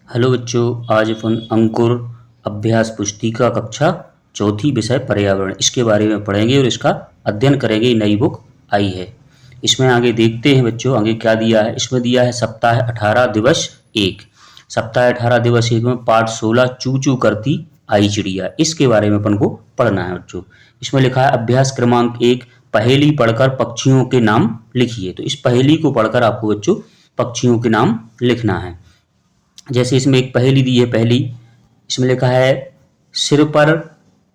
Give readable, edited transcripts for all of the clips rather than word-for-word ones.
Hello बच्चों, आज अपन अंकुर अभ्यास पुस्तिका कक्षा चौथी विषय पर्यावरण इसके बारे में पढ़ेंगे और इसका अध्ययन करेंगे। नई बुक आई है। इसमें आगे देखते हैं बच्चों, आगे क्या दिया है। इसमें दिया है सप्ताह 18 दिवस 1। सप्ताह 18 दिवस 1 में पाठ 16 चू चू करती आई चिड़िया, इसके बारे में अपन को पढ़ना है बच्चों। इसमें लिखा है अभ्यास क्रमांक 1, पहेली पढ़कर पक्षियों के नाम लिखिए। तो इस पहेली को पढ़कर आपको बच्चों पक्षियों के नाम लिखना है। जैसे इसमें एक पहेली दी है। पहली इसमें लिखा है सिर पर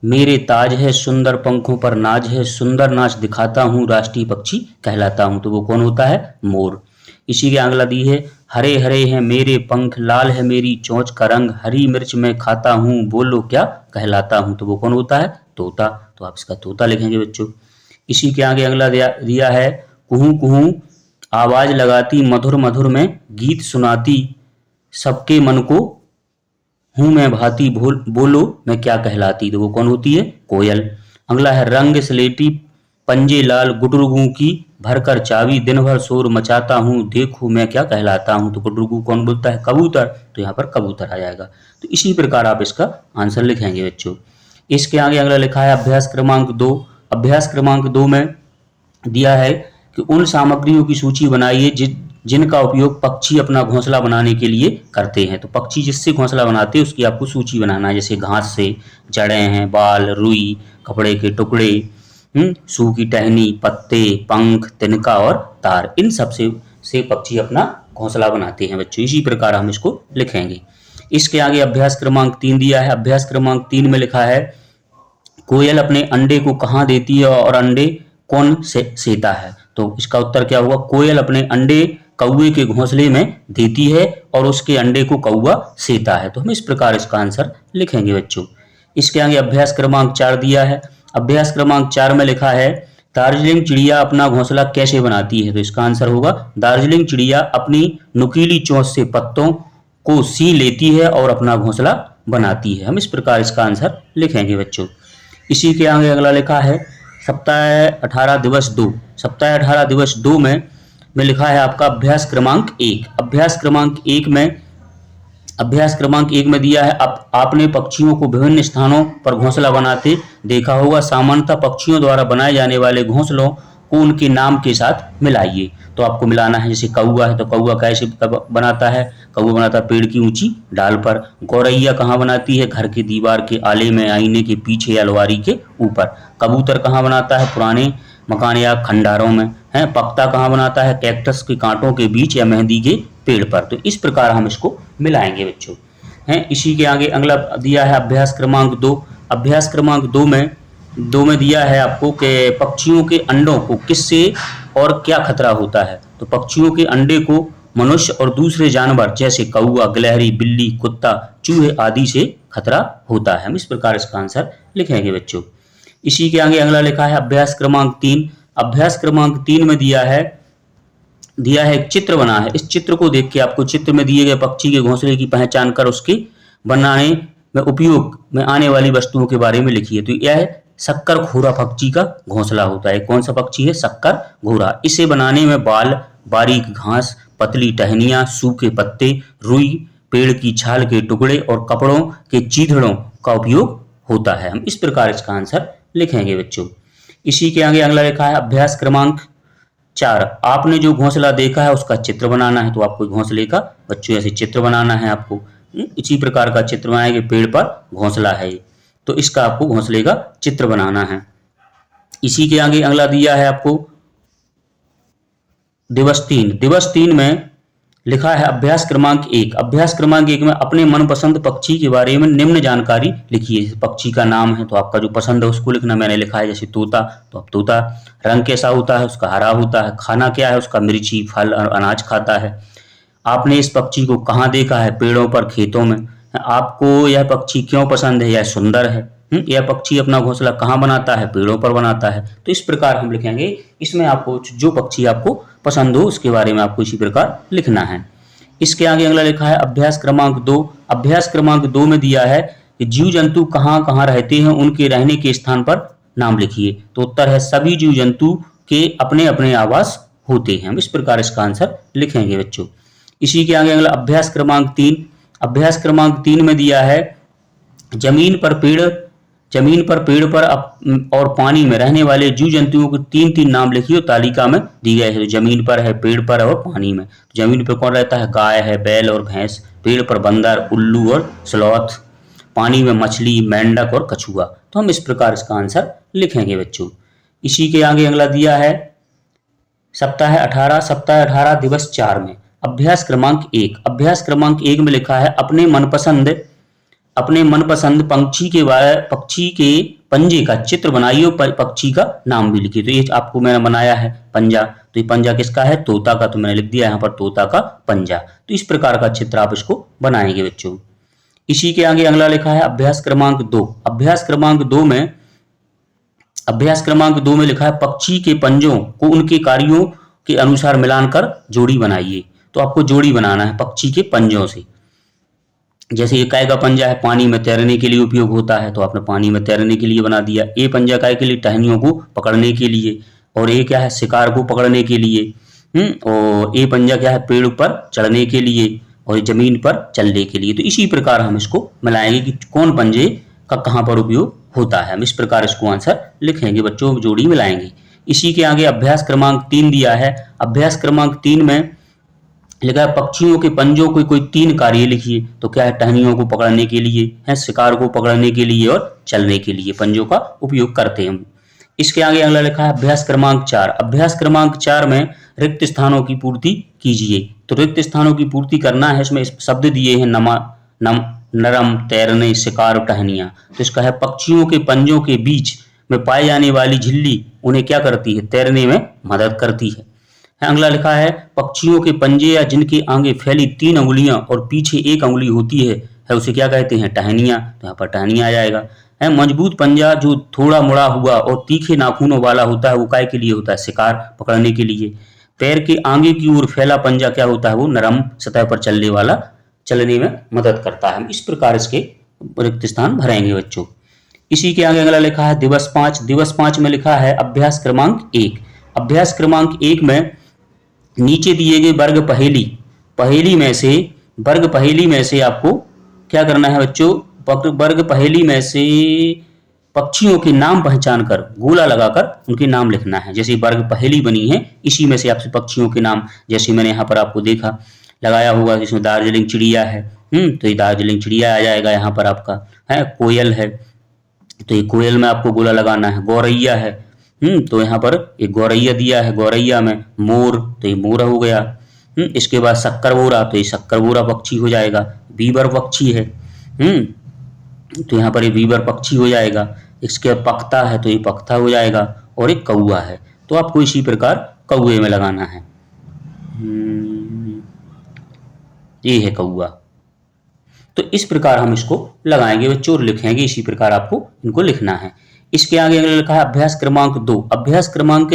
मेरे ताज है, सुंदर पंखों पर नाज है, सुंदर नाच दिखाता हूँ, राष्ट्रीय पक्षी कहलाता हूँ। तो वो कौन होता है? मोर। इसी के अगला दी है हरे हरे हैं मेरे पंख, लाल है मेरी चोंच का रंग, हरी मिर्च मैं खाता हूँ, बोलो क्या कहलाता हूँ। तो वो कौन होता है? तोता। तो आप इसका तोता लिखेंगे बच्चों। इसी के आगे अगला दिया है कुहू कुहू आवाज लगाती, मधुर मधुर में गीत सुनाती, सबके मन को हूं मैं भाती, बोलो मैं क्या कहलाती। तो वो कौन होती है? कोयल। अगला है रंग स्लेटी पंजे लाल, गुटरुगू की भरकर चाबी, दिन भर शोर मचाता हूँ, देखो मैं क्या कहलाता हूँ। तो गुटरुगू कौन बोलता है? कबूतर। तो यहाँ पर कबूतर आ जाएगा। तो इसी प्रकार आप इसका आंसर लिखेंगे बच्चों। इसके आगे अगला लिखा है अभ्यास क्रमांक 2। अभ्यास क्रमांक 2 में दिया है कि उन सामग्रियों की सूची बनाइए जिनका उपयोग पक्षी अपना घोंसला बनाने के लिए करते हैं। तो पक्षी जिससे घोंसला बनाते हैं उसकी आपको सूची बनाना है। जैसे घास से, जड़ें हैं, बाल, रुई, कपड़े के टुकड़े, सूखी टहनी, पत्ते, पंख, तिनका और तार, इन सब से पक्षी अपना घोंसला बनाते हैं बच्चों। इसी प्रकार हम इसको लिखेंगे। इसके आगे अभ्यास क्रमांक 3 दिया है। अभ्यास क्रमांक 3 में लिखा है कोयल अपने अंडे को कहाँ देती है और अंडे कौन सेता है। तो इसका उत्तर क्या होगा? कोयल अपने अंडे कौवे के घोंसले में देती है और उसके अंडे को कौवा सेता है। तो हम इस प्रकार इसका आंसर लिखेंगे बच्चों। इसके आगे अभ्यास क्रमांक 4 दिया है। अभ्यास क्रमांक 4 में लिखा है दार्जिलिंग चिड़िया अपना घोंसला कैसे बनाती है। तो इसका आंसर होगा दार्जिलिंग चिड़िया अपनी नुकीली चोंच से पत्तों को सी लेती है और अपना घोंसला बनाती है। हम इस प्रकार इसका आंसर लिखेंगे बच्चों। इसी के आगे अगला लिखा है सप्ताह 18 दिवस 2। सप्ताह 18 दिवस 2 में लिखा है आपका अभ्यास क्रमांक 1। अभ्यास क्रमांक 1 में दिया है आपने पक्षियों को विभिन्न स्थानों पर घोंसला बनाते देखा होगा। सामान्यतः पक्षियों द्वारा बनाए जाने वाले घोंसलों को उनके नाम के साथ मिलाइए। तो आपको मिलाना है। जैसे कौवा है तो कौवा कैसे बनाता है? कौवा बनाता है पेड़ की ऊंची डाल पर। गौरैया कहाँ बनाती है? घर की दीवार के आले में, आईने के पीछे या अलमारी के ऊपर। कबूतर कहाँ बनाता है? पुराने मकान या खंडारों में है। पख्ता कहाँ बनाता है? कैक्टस के कांटों के बीच या मेहंदी के पेड़ पर। तो इस प्रकार हम इसको मिलाएंगे बच्चों। हैं इसी के आगे अगला दिया है अभ्यास क्रमांक 2। अभ्यास क्रमांक 2 में दिया है आपको कि पक्षियों के अंडों को किससे और क्या खतरा होता है। तो पक्षियों के अंडे को मनुष्य और दूसरे जानवर जैसे कौवा, गिलहरी, बिल्ली, कुत्ता, चूहे आदि से खतरा होता है। हम इस प्रकार इसका आंसर लिखेंगे बच्चों। इसी के आगे अगला लिखा है अभ्यास क्रमांक 3। अभ्यास क्रमांक 3 में दिया है एक चित्र बना है। इस चित्र को देख के आपको चित्र में दिए गए पक्षी के घोंसले की पहचान कर उसके बनाने में उपयोग में आने वाली वस्तुओं के बारे में लिखिए। तो यह शक्कर घोड़ा पक्षी का घोंसला होता है। कौन सा पक्षी है? शक्कर घोड़ा। इसे बनाने में बाल, बारीक घास, पतली टहनियां, सूखे पत्ते, रुई, पेड़ की छाल के टुकड़े और कपड़ों के चीथड़ों का उपयोग होता है। हम इस प्रकार इसका आंसर लिखेंगे बच्चों। इसी के आगे अगला लिखा है अभ्यास क्रमांक 4। आपने जो घोंसला देखा है उसका चित्र बनाना है। तो आपको घोंसले का बच्चों ऐसे चित्र बनाना है आपको। इसी प्रकार का चित्र बनाएंगे। पेड़ पर घोंसला है तो इसका आपको घोंसले का चित्र बनाना है। इसी के आगे अगला दिया है आपको दिवस 3। दिवस 3 में लिखा है अभ्यास क्रमांक 1। अभ्यास क्रमांक 1 में अपने मनपसंद पक्षी के बारे में निम्न जानकारी लिखिए। पक्षी का नाम है तो आपका जो पसंद है उसको लिखना। मैंने लिखा है जैसे तोता, तो अब तोता। रंग कैसा होता है? उसका हरा होता है। खाना क्या है उसका? मिर्ची, फल और अनाज खाता है। आपने इस पक्षी को कहाँ देखा है? पेड़ों पर, खेतों में। आपको यह पक्षी क्यों पसंद है? यह सुंदर है। यह पक्षी अपना घोंसला कहाँ बनाता है? पेड़ों पर बनाता है। तो इस प्रकार हम लिखेंगे। इसमें आपको जो पक्षी आपको पसंद हो उसके बारे में आपको इसी प्रकार लिखना है। इसके आगे अगला लिखा है अभ्यास क्रमांक 2। अभ्यास क्रमांक 2 में दिया है कि जीव जंतु कहाँ कहाँ रहते हैं, उनके रहने के स्थान पर नाम लिखिए। तो उत्तर है सभी जीव जंतु के अपने अपने आवास होते हैं। हम इस प्रकार इसका आंसर लिखेंगे बच्चों। इसी के आगे अगला अभ्यास क्रमांक 3। अभ्यास क्रमांक 3 में दिया है जमीन पर पेड़ पर और पानी में रहने वाले जीव जंतुओं के 3-3 नाम लिखिए। तालिका में दी गए है। जमीन पर है, पेड़ पर है और पानी में। तो जमीन पर कौन रहता है? गाय है, बैल और भैंस। पेड़ पर बंदर, उल्लू और स्लॉथ। पानी में मछली, मेंढक और कछुआ। तो हम इस प्रकार इसका आंसर लिखेंगे बच्चों। इसी के आगे अगला दिया है सप्ताह 18 दिवस 4 में अभ्यास क्रमांक 1। अभ्यास क्रमांक 1 में लिखा है अपने मनपसंद पक्षी के पंजे का चित्र बनाइए और पक्षी का नाम भी लिखिए। तो ये आपको मैंने बनाया है पंजा। तो ये पंजा किसका है? तोता का। तो मैंने लिख दिया यहाँ पर तोता का पंजा। तो इस प्रकार का चित्र आप इसको बनाएंगे बच्चों। इसी के आगे अगला लिखा है अभ्यास क्रमांक 2। अभ्यास क्रमांक 2 में लिखा है पक्षी के पंजों को उनके कार्यों के अनुसार मिलाकर जोड़ी बनाइए। तो आपको जोड़ी बनाना है पक्षी के पंजों से। जैसे ये काय का पंजा है, पानी में तैरने के लिए उपयोग होता है, तो आपने पानी में तैरने के लिए बना दिया। ए पंजा काय के लिए? टहनियों को पकड़ने के लिए। और ए क्या है? शिकार को पकड़ने के लिए। और ए पंजा क्या है? पेड़ पर चढ़ने के लिए और जमीन पर चलने के लिए। तो इसी प्रकार हम इसको मिलाएंगे कि कौन पंजे का कहाँ पर उपयोग होता है। हम इस प्रकार इसको आंसर लिखेंगे बच्चों, जोड़ी मिलाएंगे। इसी के आगे अभ्यास क्रमांक 3 दिया है। अभ्यास क्रमांक 3 में लिखा है पक्षियों के पंजों के कोई 3 कार्य लिखिए। तो क्या है? टहनियों को पकड़ने के लिए है, शिकार को पकड़ने के लिए और चलने के लिए पंजों का उपयोग करते हैं हम। इसके आगे अगला लिखा है अभ्यास क्रमांक 4। अभ्यास क्रमांक 4 में रिक्त स्थानों की पूर्ति कीजिए। तो रिक्त स्थानों की पूर्ति करना है। इसमें शब्द दिए हैं नरम, तैरने, शिकार, टहनियां। तो इसका है पक्षियों के पंजों के बीच में पाई जाने वाली झिल्ली उन्हें क्या करती है? तैरने में मदद करती है। अगला लिखा है पक्षियों के पंजे या जिनके आगे फैली 3 अंगुलियां और पीछे 1 अंगुली होती है उसे क्या कहते हैं? टहनियां। तो यहाँ पर टहनियां आ जाएगा। है मजबूत पंजा जो थोड़ा मुड़ा हुआ और तीखे नाखूनों वाला होता है वो काय के लिए होता है? शिकार पकड़ने के लिए। पैर के आगे की ओर फैला पंजा क्या होता है? वो नरम सतह पर चलने में मदद करता है। हम इस प्रकार इसके रिक्त स्थान भरेंगे बच्चों। इसी के आगे अगला लिखा है दिवस 5। दिवस 5 में लिखा है अभ्यास क्रमांक 1। अभ्यास क्रमांक 1 में नीचे दिए गए वर्ग पहेली में से आपको क्या करना है बच्चों? वर्ग पहेली में से पक्षियों के नाम पहचान कर गोला लगाकर उनके नाम लिखना है। जैसे वर्ग पहेली बनी है इसी में से आपसे पक्षियों के नाम, जैसे मैंने यहाँ पर आपको देखा लगाया हुआ, जिसमें दार्जिलिंग चिड़िया है। तो ये दार्जिलिंग चिड़िया आ जाएगा यहाँ पर आपका। है कोयल है तो ये कोयल में आपको गोला लगाना है। गौरैया है तो यहाँ पर एक गौरैया दिया है, गौरैया में। मोर तो ये मोर हो गया। इसके बाद शक्करबोरा तो ये शक्करबोरा पक्षी हो जाएगा। बीबर पक्षी है तो यहाँ पर ये बीबर पक्षी हो जाएगा। इसके पख्ता है तो ये पख्ता हो जाएगा। और एक कौआ है तो आपको इसी प्रकार कौए में लगाना है। ये है कौआ। तो इस प्रकार हम इसको लगाएंगे बच्चों और लिखेंगे। इसी प्रकार आपको इनको लिखना है। इसके आगे लिखा है अभ्यास क्रमांक 2। अभ्यास क्रमांक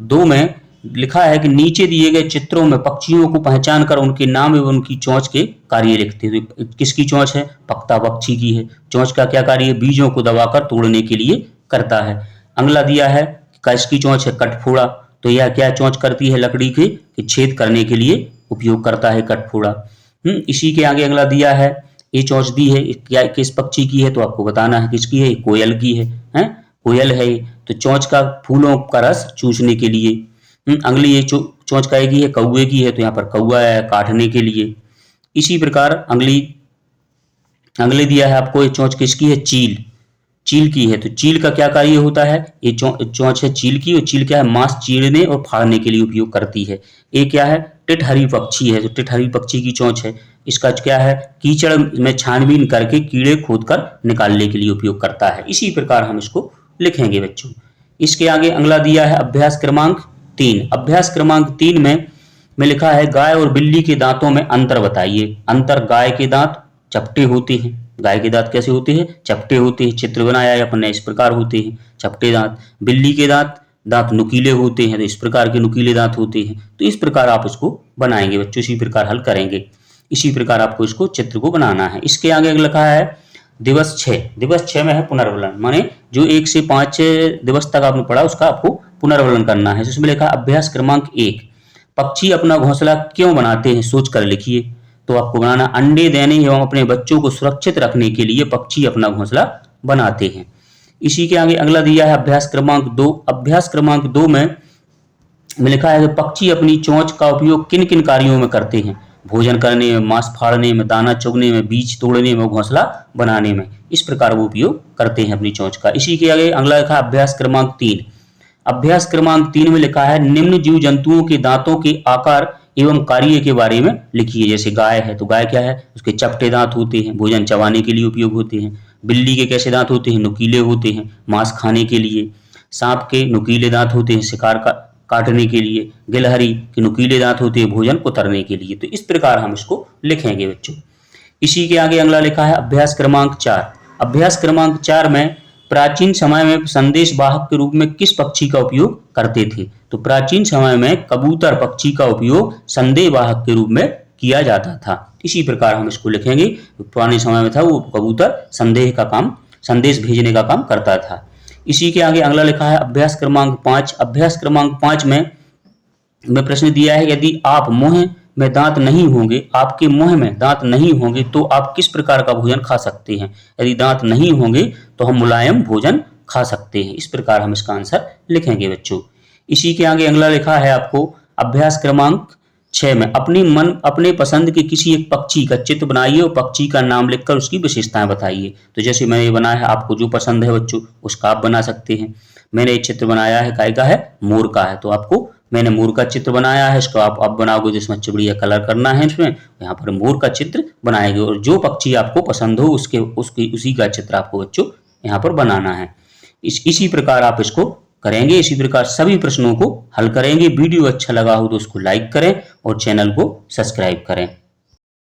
2 में लिखा है कि नीचे दिए गए चित्रों में पक्षियों को पहचान कर उनके नाम एवं उनकी चोंच के कार्य लिखते हैं। तो किसकी चोंच है? पख्ता पक्षी की है। चोंच का क्या कार्य है? बीजों को दबाकर तोड़ने के लिए करता है। अगला दिया है किसकी चोंच है? कटफोड़ा। तो यह क्या चोंच करती है? लकड़ी के छेद करने के लिए उपयोग करता है कटफोड़ा। इसी के आगे अगला दिया है ये चोंच दी है क्या किस पक्षी की है? तो आपको बताना है किसकी है। कोयल की है। कोयल है तो चोंच का फूलों का रस चूसने के लिए। अगली ये चोंच काय की है? कौवे की है तो यहाँ पर कौवा है काटने के लिए। इसी प्रकार अगले दिया है आपको ये चोंच किसकी है? चील की है। तो चील का क्या कार्य होता है? ये चोंच है चील की। और चील क्या है? मांस चीरने और फाड़ने के लिए उपयोग करती है। ये क्या है? टिटहरी पक्षी है। तो टिटहरी पक्षी की चोंच है। इसका क्या है? कीचड़ में छानबीन करके कीड़े खोदकर निकालने के लिए उपयोग करता है। इसी प्रकार हम इसको लिखेंगे बच्चों। इसके आगे अगला दिया है अभ्यास क्रमांक 3। अभ्यास क्रमांक 3 में लिखा है गाय और बिल्ली के दांतों में अंतर बताइए। अंतर, गाय के दांत चपटे होते हैं। गाय के दांत कैसे होते हैं? चपटे होते हैं। चित्र बनाया है अपन ने, इस प्रकार होते हैं चपटे दांत। बिल्ली के दांत नुकीले होते हैं तो इस प्रकार के नुकीले दांत होते हैं। तो इस प्रकार आप इसको बनाएंगे बच्चों, इसी प्रकार हल करेंगे। इसी प्रकार आपको इसको चित्र को बनाना है। इसके आगे लिखा है दिवस 6। दिवस 6 में है पुनर्वलन, माने जो 1 से 5 दिवस तक आपने पढ़ा उसका आपको पुनर्वलन करना है। इसमें लिखा अभ्यास क्रमांक 1 पक्षी अपना घोंसला क्यों बनाते हैं? सोच कर लिखिए। तो आपको बनाना अंडे देने एवं अपने बच्चों को सुरक्षित रखने के लिए पक्षी अपना घोंसला बनाते हैं। इसी के आगे अगला दिया है अभ्यास क्रमांक 2। अभ्यास क्रमांक 2 में लिखा है कि पक्षी अपनी चोंच का उपयोग किन किन कार्यों में करते हैं। भोजन करने में, मांस फाड़ने में, दाना चुगने में, बीज तोड़ने में, घोंसला बनाने में, इस प्रकार वो उपयोग करते हैं अपनी चोंच का। इसी के आगे अगला लिखा अभ्यास क्रमांक 3। अभ्यास क्रमांक 3 में लिखा है निम्न जीव जंतुओं के दांतों के आकार एवं कार्य के बारे में लिखिए। जैसे गाय है तो गाय क्या है, उसके चपटे दांत होते हैं, भोजन चबाने के लिए उपयोग होते हैं। बिल्ली के कैसे दांत होते हैं, नुकीले होते हैं, मांस खाने के लिए। सांप के नुकीले दांत होते हैं शिकार का काटने के लिए। गिलहरी के नुकीले दांत होते हैं भोजन को तरने के लिए। तो इस प्रकार हम इसको लिखेंगे बच्चों। इसी के आगे अगला लिखा है अभ्यास क्रमांक 4। अभ्यास क्रमांक 4 में प्राचीन समय में संदेश वाहक के रूप में किस पक्षी का उपयोग करते थे। तो प्राचीन समय में कबूतर पक्षी का उपयोग संदेश वाहक के रूप में किया जाता था। इसी प्रकार हम इसको लिखेंगे। पुराने समय में था वो कबूतर संदेश भेजने का काम करता था। इसी के आगे अगला लिखा है अभ्यास क्रमांक 5। अभ्यास क्रमांक 5 में प्रश्न दिया है यदि आप मुंह में दांत नहीं होंगे, आपके मुंह में दांत नहीं होंगे तो आप किस प्रकार का भोजन खा सकते हैं। यदि दांत नहीं होंगे तो हम मुलायम भोजन खा सकते हैं। इस प्रकार हम इसका आंसर लिखेंगे बच्चों। इसी के आगे अगला लिखा है आपको अभ्यास क्रमांक 6 में अपने पसंद के किसी एक पक्षी का चित्र बनाइए और पक्षी का नाम लिखकर उसकी विशेषताएं बताइए। तो जैसे मैंने ये बनाया है, आपको जो पसंद है बच्चों उसका आप बना सकते हैं। मैंने एक चित्र बनाया है, काय का है, मोर का है, तो आपको मैंने मोर का चित्र बनाया है, इसको आप बनाओगे तो इसमें चिड़िया कलर करना है, इसमें यहाँ पर मोर का चित्र बनाएंगे और जो पक्षी आपको पसंद हो उसी का चित्र आपको बच्चों यहाँ पर बनाना है। इसी प्रकार आप इसको करेंगे। इसी प्रकार सभी प्रश्नों को हल करेंगे। वीडियो अच्छा लगा हो तो उसको लाइक करें और चैनल को सब्सक्राइब करें।